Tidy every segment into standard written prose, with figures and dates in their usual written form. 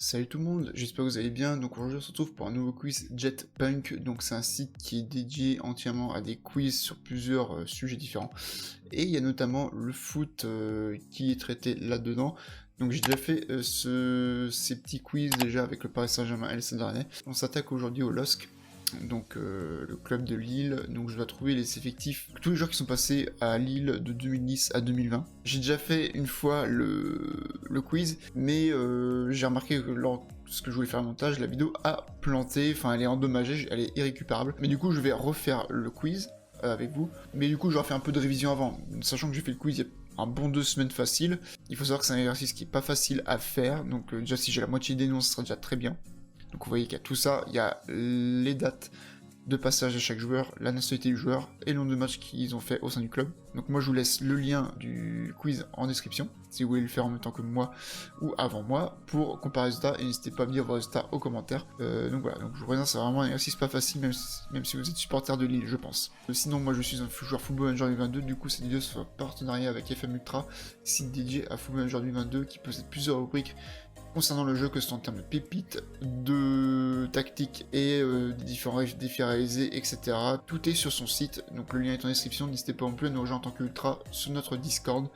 Salut tout le monde, j'espère que vous allez bien. Donc aujourd'hui on se retrouve pour un nouveau quiz Jetpunk. Donc c'est un site qui est dédié entièrement à des quiz sur plusieurs sujets différents. Et il y a notamment le foot qui est traité là-dedans. Donc j'ai déjà fait ces petits quiz déjà avec le Paris Saint-Germain et le Stade Rennais. On s'attaque aujourd'hui au LOSC. Donc le club de Lille, donc je dois trouver les effectifs, tous les joueurs qui sont passés à Lille de 2010 à 2020. J'ai déjà fait une fois le quiz, mais j'ai remarqué que lorsque je voulais faire le montage, la vidéo a planté, enfin elle est endommagée, elle est irrécupérable. Mais du coup je vais refaire le quiz avec vous, mais du coup je vais faire un peu de révision avant, sachant que j'ai fait le quiz il y a un bon 2 semaines facile. Il faut savoir que c'est un exercice qui est pas facile à faire, donc déjà si j'ai la moitié des noms, ce sera déjà très bien. Donc vous voyez qu'il y a tout ça, il y a les dates de passage de chaque joueur, la nationalité du joueur et le nombre de matchs qu'ils ont fait au sein du club. Donc moi je vous laisse le lien du quiz en description, si vous voulez le faire en même temps que moi ou avant moi, pour comparer les résultats, et n'hésitez pas à me dire vos résultats aux commentaires. Donc voilà, donc je vous préviens, c'est vraiment un exercice pas facile, même si vous êtes supporter de Lille, je pense. Sinon moi je suis un joueur Football Manager 2022, du coup cette vidéo sera en partenariat avec FM Ultra, site dédié à Football Manager 2022 qui possède plusieurs rubriques concernant le jeu, que ce soit en termes de pépites, de tactiques et des différents défis réalisés, etc. Tout est sur son site, donc le lien est en description. N'hésitez pas non plus à nous rejoindre en tant qu'Ultra sur notre Discord.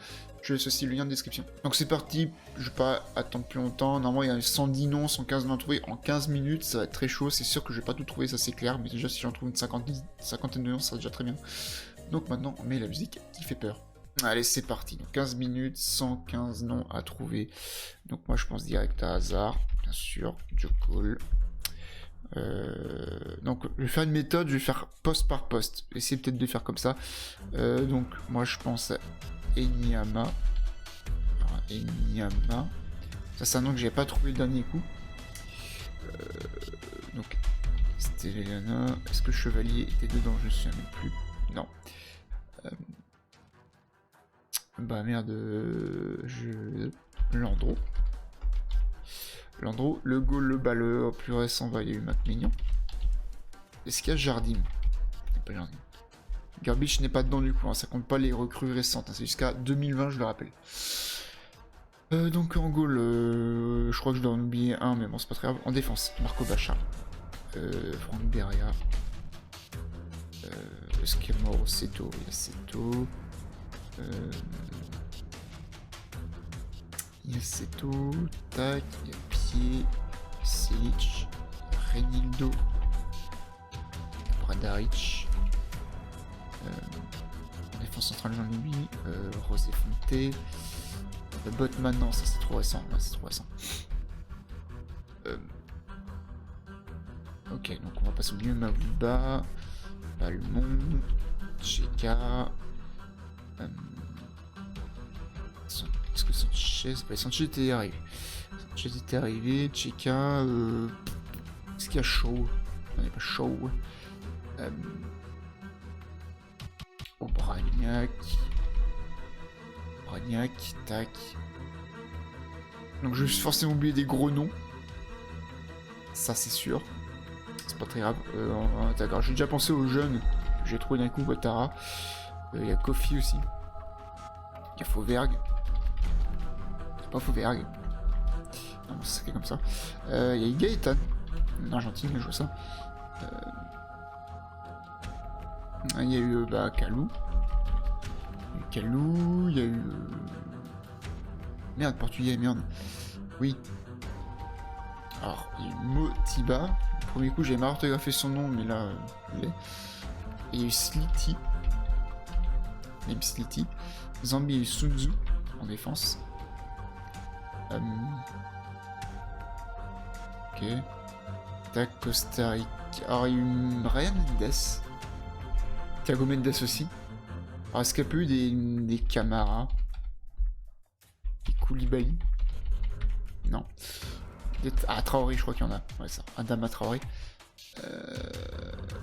Je laisse aussi le lien en description. Donc c'est parti, je vais pas attendre plus longtemps. Normalement il y a 110 noms, 115 noms à trouver en 15 minutes, ça va être très chaud. C'est sûr que je vais pas tout trouver, ça c'est clair, mais déjà si j'en trouve une cinquantaine de noms, ça sera déjà très bien. Donc maintenant on met la musique qui fait peur. Allez, c'est parti. Donc 15 minutes, 115 noms à trouver. Donc moi je pense direct à hasard, bien sûr, Joe Cole. Donc je vais faire une méthode, je vais faire poste par poste. Essayez peut-être de faire comme ça. Donc moi je pense à Enyama. Alors, Enyama. Ça c'est un nom que j'ai pas trouvé le dernier coup. Donc Stelena. Est-ce que Chevalier était dedans? Je ne sais même plus. Non. Bah merde, Landreau. Landreau, le goal, le balleur, plus récent, bah, il y a eu Mac Mignon. Est-ce qu'il y a Jardim? Il n'y a pas Jardim. Garbage n'est pas dedans du coup, hein, ça compte pas les recrues récentes, hein, c'est jusqu'à 2020, je le rappelle. Donc en goal, je crois que je dois en oublier un, mais bon, c'est pas très grave. En défense, Marco Bachar. Franck Beria. Esquimor, Seto, il y a Seto. Il y a Seto, tac, il y a Pied, Selic, Renildo, Bradaric, défense centrale j'en oublie, Rosé Fonté, Botman, non ça c'est trop récent, ouais, c'est trop récent. Ok, donc on va passer au milieu, Mavuba, Balmont, Cheka, est-ce que Sanchez... Sanchez était arrivé. Sanchez était arrivé. Cheka... Est-ce qu'il y a Shaw? Non, il n'y a pas Shaw. Obraniak. Obraniak, tac. Donc je vais forcément oublier des gros noms. Ça c'est sûr. C'est pas très grave. J'ai déjà pensé aux jeunes. J'ai trouvé d'un coup Ouattara. Il y a Kofi aussi. Il y a Fauvergue. Pas Fauvergue. Non, c'est comme ça. Il y a Gaëtan, en Argentine, je vois ça. Il y a eu Kalou. Il y a eu. Merde, portugais, merde. Oui. Alors, il y a eu Motiba. Le premier coup, j'avais mal orthographié son nom, mais là, il est. Et il y a eu Slity. Même Slity. Zambi, il y a eu Sunzu en défense. Ok. Tac, Costa Rica. Alors, il y a eu Ryan Mendes. Thiago Mendes aussi. Alors, est-ce qu'il y a plus des Camara? Des Koulibaly? Non. Ah, Traoré, je crois qu'il y en a. Ouais, ça. Adama Traoré.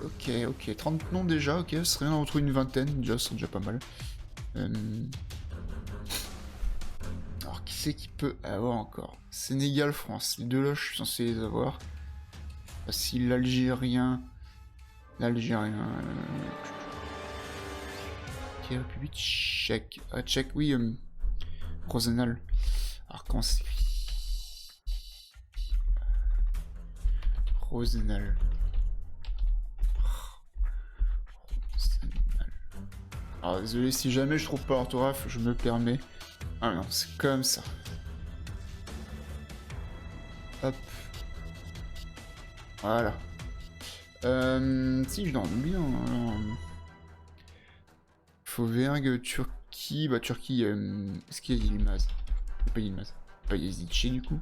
Ok. 30 noms déjà, ok. Ce serait bien d'en retrouver une vingtaine. Déjà, c'est déjà pas mal. Alors, qui c'est qui peut avoir encore? Sénégal, France. Les deux là, je suis censé les avoir. Si l'Algérien. Ok, République tchèque. Ah, tchèque, oui. Rosenal. Alors, comment c'est écrit? Rosenal. Rosenal. Alors désolé, si jamais je trouve pas l'orthographe, je me permets. Ah non, c'est comme ça. Hop. Voilà. Si je l'en oublie un. Fauvergue, Turquie. Bah, Turquie, est-ce qu'il y a Yilmaz? Pas Yilmaz. Pas Yazidche du coup.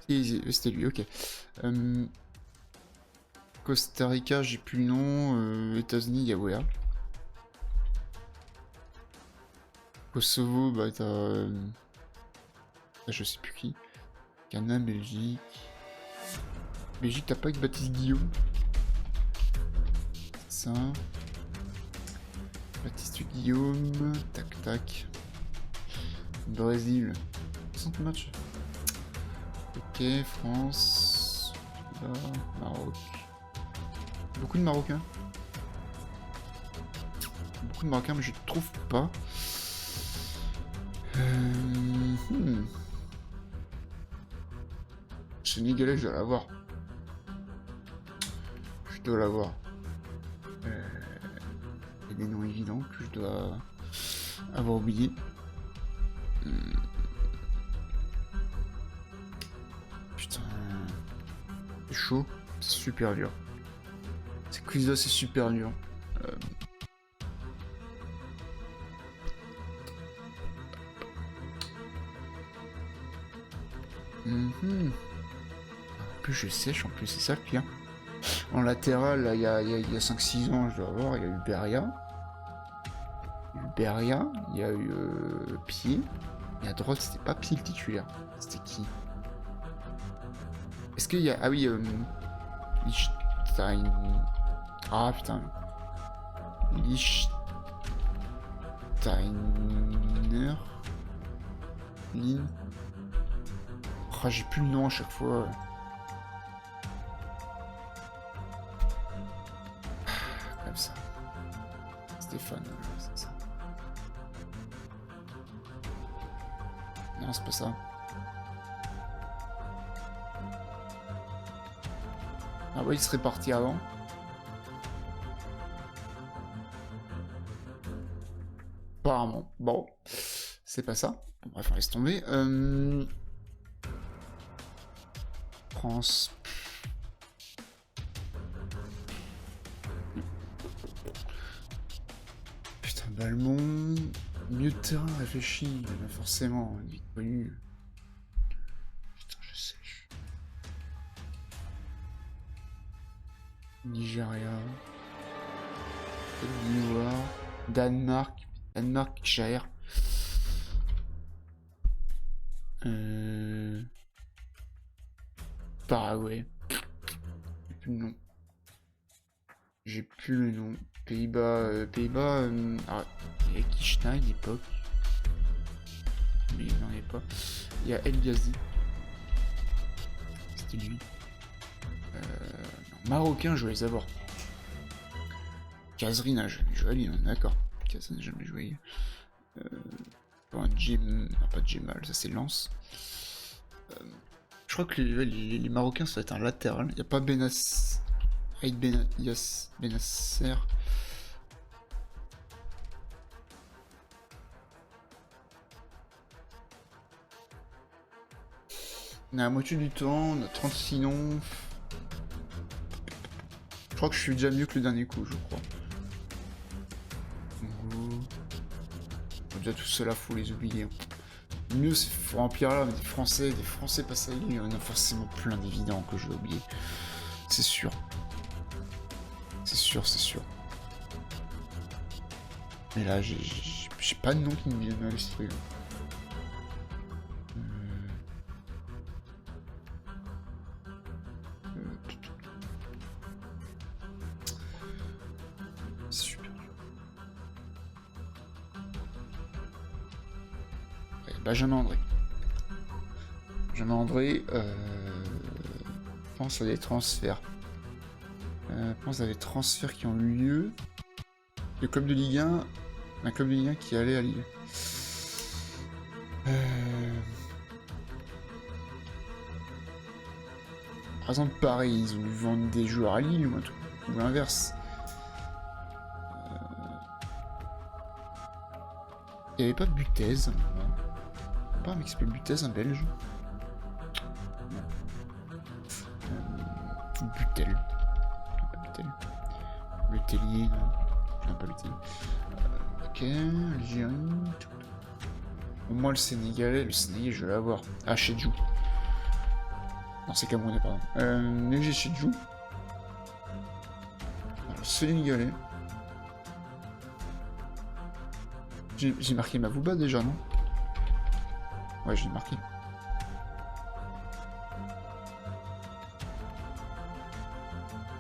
C'était lui, ok. Costa Rica, j'ai plus le nom. États-Unis, il y a Wea. Kosovo, bah, t'as. Je sais plus qui. Ghana, Belgique. Belgique, t'as pas avec Baptiste Guillaume? Ça. Baptiste Guillaume. Tac, tac. Brésil. 60 matchs. Ok, France. Là, Maroc. Beaucoup de Marocains. Beaucoup de Marocains, mais je trouve pas. Sénégalais, je dois l'avoir. Je dois l'avoir. Il y a des noms évidents que je dois avoir oublié. Putain. C'est chaud. C'est super dur. Ces quiz-là, c'est super dur. En plus, je sèche, en plus, c'est ça le pire. En latéral, là, il y a 5-6 ans, je dois avoir, il y a eu Beria. Il y a eu Pied. Et à droite, c'était pas Pied le titulaire. C'était qui? Est-ce qu'il y a... Ah oui, Lichtstein... Ah putain. Lichtsteiner... Lin... Oh, j'ai plus le nom à chaque fois. Comme ça. Stéphane, c'est ça. Non, c'est pas ça. Ah ouais, il serait parti avant. Apparemment. Bon. C'est pas ça. Bon, bref, on laisse tomber. France. Putain, Balmont. Mieux de terrain, réfléchi. Forcément, il est connu. Putain, je sais. Nigeria. Côte d'Ivoire. Danemark. Danemark, Jair. Paraguay. J'ai plus le nom. J'ai plus le nom. Pays-Bas. Ah, il y a Kishna à une époque. Mais il n'en est pas. Il y a El Ghazi. C'était lui. Non, Marocain, je vais les avoir. Kazri n'a jamais joué à lui, on est d'accord. Kazri n'a jamais joué. Bon, pas Djemal, ça c'est Lens. Je crois que les Marocains, ça va être un latéral. Il n'y a pas Benasser. On est à moitié du temps, on a 36 noms. Je crois que je suis déjà mieux que le dernier coup, je crois. Déjà tout cela, faut les oublier. Mieux, c'est faut remplir là, mais des Français passés à la ligne, il y en a forcément plein d'évidents que je vais oublier. C'est sûr. C'est sûr. Mais là, j'ai pas de nom qui me viennent à l'esprit. Super. Benjamin André. Pense à des transferts. Pense à des transferts qui ont eu lieu. Le club de Ligue 1. Un club de Ligue 1 qui allait à Lille. Par exemple, pareil, ils ont vendu des joueurs à Lille ou un truc, ou l'inverse. Il n'y avait pas Butez. Pas un mec qui s'appelle Butez, un belge. Butel. Butel. Le Tellier, non. Non, pas le Tellier. Ok, Algérie. Au moins le Sénégalais, je vais l'avoir. Ah, Chedjou. Non, c'est Camerounais, pardon. Léger Chedjou. Alors, Sénégalais. J'ai marqué Mavouba déjà, non? Ouais, j'ai marqué.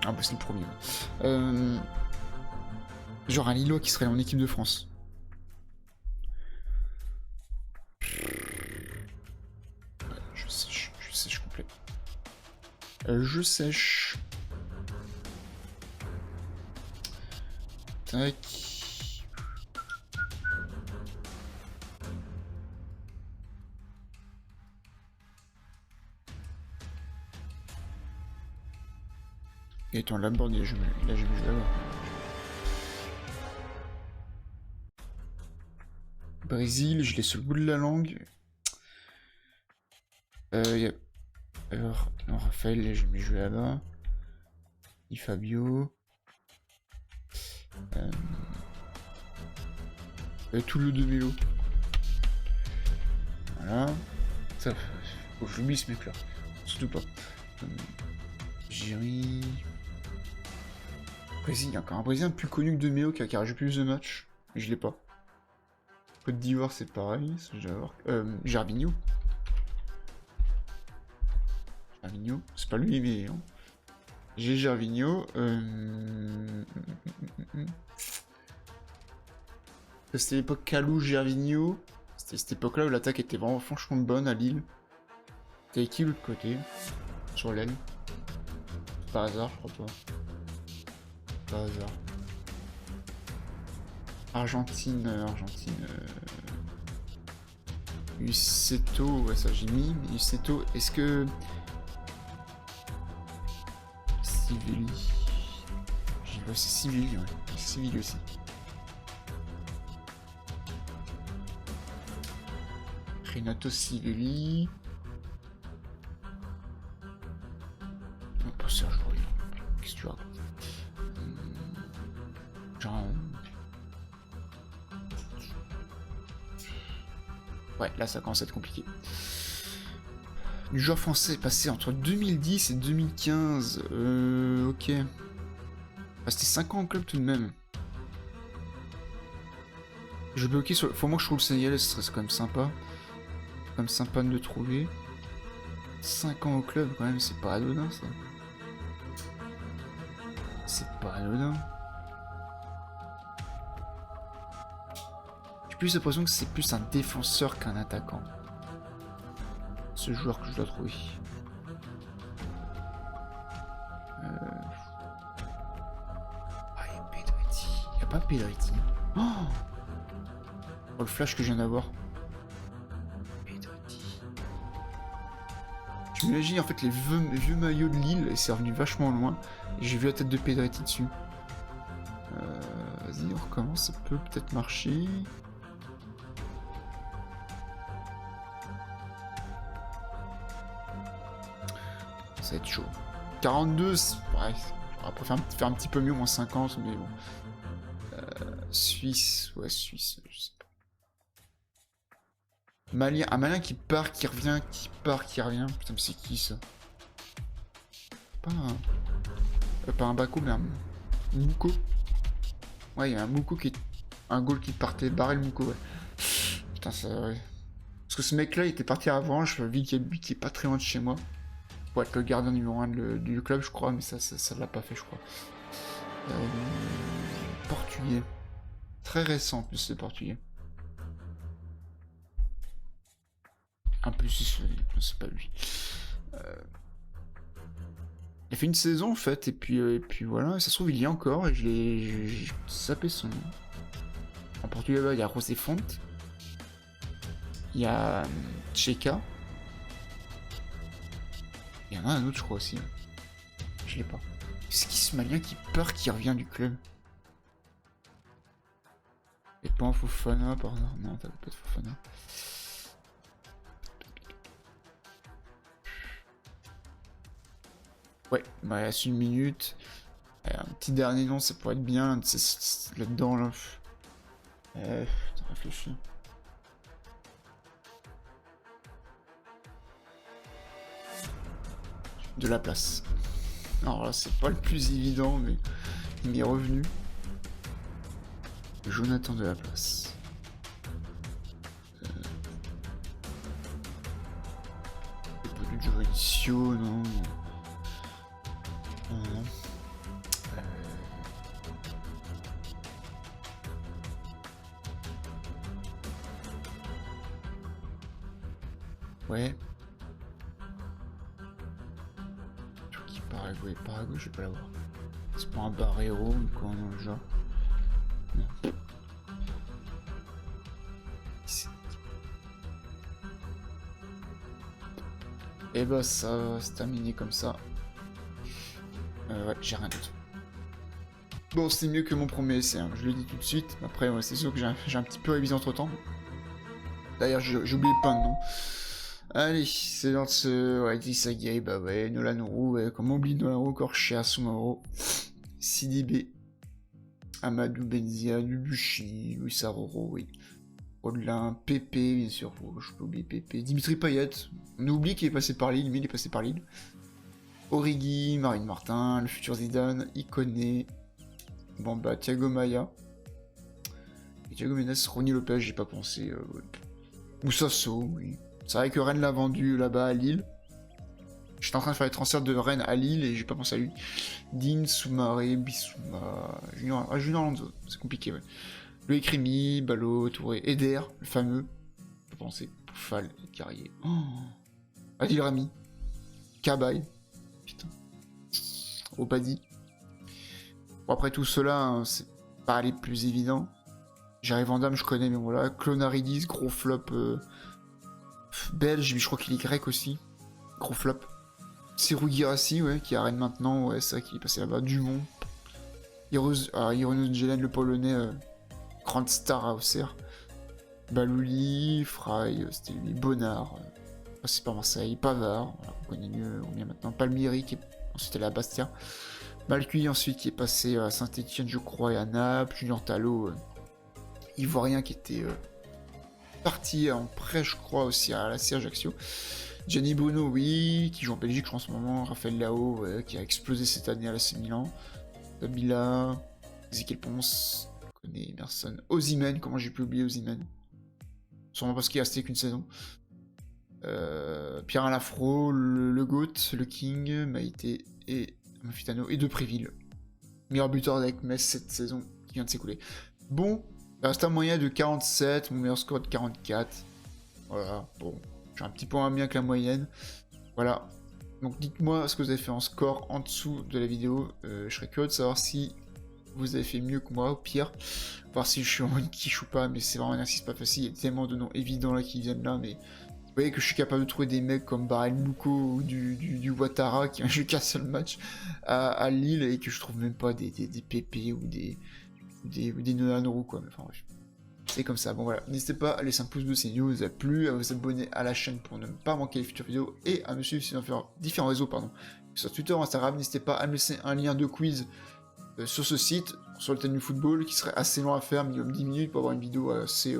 Ah bah c'est le premier. Genre un Lillois qui serait en équipe de France. Ouais, je sèche complet. Je sèche. Tac. Et attends, Laborde, il a jamais joué là-bas. Brésil, je l'ai sur le bout de la langue. Non, Raphaël, il a jamais joué là-bas. Di Fabio. Tullio de Melo. Voilà. Ça, faut que je l'oublie ce mec-là. Surtout pas. Géry. Brésil, il y a encore un Brésilien plus connu que de Melo qui a joué plus de matchs. Mais je l'ai pas. Côte d'Ivoire, c'est pareil. Gervinho. Gervinho, c'est pas lui, mais. Hein. J'ai Gervinho. C'était l'époque Kalou, Gervinho. C'était cette époque-là où l'attaque était vraiment franchement bonne à Lille. T'avais qui de l'autre côté? Sur l'aile? Par hasard, je crois pas. Par hasard. Argentine. Uceto, ouais, ça j'ai mis. Mais Uceto, est-ce que. Sivelli. Ouais, c'est Sivelli, ouais. Sivelli aussi. Renato Sivelli. Non, pas Serge Aurier. Qu'est-ce que tu racontes? Genre. Ouais, là ça commence à être compliqué. Du joueur français passé entre 2010 et 2015. Ok. Ah, c'était 5 ans en club tout de même. Je vais bloquer sur. Faut moi que je trouve le Sénégalais, ce serait quand même sympa. Quand même sympa de le trouver. 5 ans au club quand même, c'est pas anodin ça. C'est pas anodin. J'ai plus l'impression que c'est plus un défenseur qu'un attaquant. Ce joueur que je dois trouver. Ah, il y a Pedretti. Il n'y a pas Pedretti. Oh, le flash que je viens d'avoir. Pedretti. Je m'imagine en fait les vieux maillots de Lille et c'est revenu vachement loin. Et j'ai vu la tête de Pedretti dessus. Vas-y, on recommence. Ça peut peut-être marcher. Ça va être chaud. 42, ouais, on pourrait faire un petit peu mieux, moins 50, mais bon. Suisse, ouais, Suisse, je sais pas. Malien, un malien qui part, qui revient, qui part, qui revient. Putain, mais c'est qui ça? Pas un Bako, mais un Mouko. Ouais, il y a un Mouko qui est. Un goal qui partait, barrer le Mouko, ouais. Putain, ça. Ouais. Parce que ce mec-là, il était parti avant, je vis qu'il est pas très loin de chez moi. Pour être le gardien numéro 1 du club, je crois, mais ça l'a pas fait, je crois. Portugais. Très récent, en plus, c'est portugais. Un peu si c'est pas lui. Il a fait une saison en fait, et puis voilà, ça se trouve il y est encore, et j'ai sapé son nom. En Portugal, il y a José Fonte, il y a Cheka, il Il y en a un autre, je crois aussi. Je l'ai pas. C'est qui ce malien qui peur qui revient du club? Et pas un Fofana par hasard? Non, t'avais pas de Fofana. Ouais, bah, il reste 1 minute. Un petit dernier nom, ça pourrait être bien. Là-dedans, là. T'as réfléchi. De la place. Alors là, c'est pas le plus évident, mais il m'est revenu. Jonathan de la place. C'est pas du Juridicio, non. Non. Ouais. Turquie, Paraguay. Paraguay, je vais pas l'avoir. C'est pas un Barreiro ou quoi dans le genre. Non. Et bah ça va se terminer comme ça. Ouais, j'ai rien d'autre. Bon, c'est mieux que mon premier essai, hein, je le dis tout de suite. Après, ouais, c'est sûr que j'ai un petit peu révisé entre temps. D'ailleurs, j'ai oublié plein de noms. Allez, c'est dans ce... Ouais, Disagay, bah ouais, Nolan Roux, ouais, comment oublie Nolan Roux, Corchia, Soumaro, Sidibé, Amadou Benzia, Dubuchi, Louis Saroro, oui. Rodelin, Pépé, bien sûr, je peux oublier Pépé. Dimitri Payet, on oublie qu'il est passé par Lille, mais il est passé par Lille. Origi, Marine Martin, le futur Zidane, Iconé, bon bah Thiago Maia, et Thiago Menez, Ronny Lopez, j'ai pas pensé. Moussasso, oui. C'est vrai que Rennes l'a vendu là-bas à Lille. J'étais en train de faire les transferts de Rennes à Lille et j'ai pas pensé à lui. Dean, Soumaré, Bissouma, Junior Alonso, c'est compliqué, ouais. Loïc Rémy, Ballot, Touré, Eder, le fameux. Je peux penser. Poufal, Carrier. Oh. Adil Rami. Cabaye. Putain. Opadi. Bon, après tout cela, hein, c'est pas les plus évidents. Jerry Van Damme, je connais, mais voilà. Clonaridis, gros flop. Belge, mais je crois qu'il est grec aussi. Gros flop. Serou Guirassi, ouais, qui arrête maintenant, ouais, c'est ça, qui est passé là-bas. Dumont. Ironos Gelen, le polonais, grande star à Auxerre. Balouli, Fry, c'était lui. Bonnard, passé par Marseille. Pavard, voilà, on connaît mieux, on vient maintenant. Palmieri, qui est ensuite allé à Bastia. Malcuit, ensuite, qui est passé à Saint-Etienne, je crois, et à Naples. Julien Talot, Ivoirien, qui était parti en prêt, je crois, aussi à la Ajaccio. Gianni Bono, oui, qui joue en Belgique, je crois, en ce moment. Raphaël Lao, ouais, qui a explosé cette année à l'AC Milan. Dabila, Ezequiel Ponce, je connais Emerson. Osimhen, comment j'ai pu oublier Osimhen? Sûrement parce qu'il est resté qu'une saison. Pierre Alafro, le GOAT, le King, Maïté et Mafitano et Depréville. Meilleur buteur avec Metz cette saison qui vient de s'écouler. Bon, il reste un moyen de 47, mon meilleur score de 44. Voilà, bon. J'ai un petit point bien que la moyenne. Voilà. Donc dites-moi ce que vous avez fait en score en dessous de la vidéo. Je serais curieux de savoir si vous avez fait mieux que moi, au pire. Voir si je suis en une quiche ou pas, mais c'est vraiment un exercice pas facile. Il y a tellement de noms évidents là qui viennent là, mais vous voyez que je suis capable de trouver des mecs comme Barel Mouko ou du Ouattara qui a joué qu'un seul match à Lille et que je trouve même pas des PP ou des Nolan quoi. Mais enfin bref. C'est comme ça, bon voilà, n'hésitez pas à laisser un pouce bleu si la vidéo vous a plu, à vous abonner à la chaîne pour ne pas manquer les futures vidéos, et à me suivre sur différents réseaux, sur Twitter, Instagram, n'hésitez pas à me laisser un lien de quiz sur ce site, sur le thème du football, qui serait assez long à faire, minimum 10 minutes pour avoir une vidéo assez,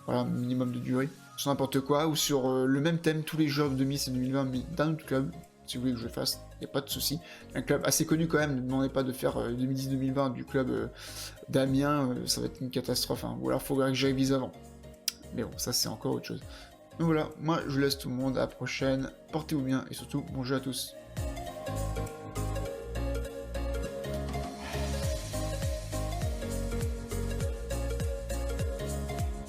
voilà, minimum de durée, sur n'importe quoi, ou sur le même thème, tous les joueurs de 2010 et 2020, mais d'un autre club, si vous voulez que je le fasse, il n'y a pas de souci. Un club assez connu quand même, ne demandez pas de faire 2010-2020 du club d'Amiens, ça va être une catastrophe, hein. Ou alors il faudrait que j'y révise avant. Mais bon, ça c'est encore autre chose. Donc voilà, moi je laisse tout le monde, à la prochaine, portez-vous bien et surtout bon jeu à tous.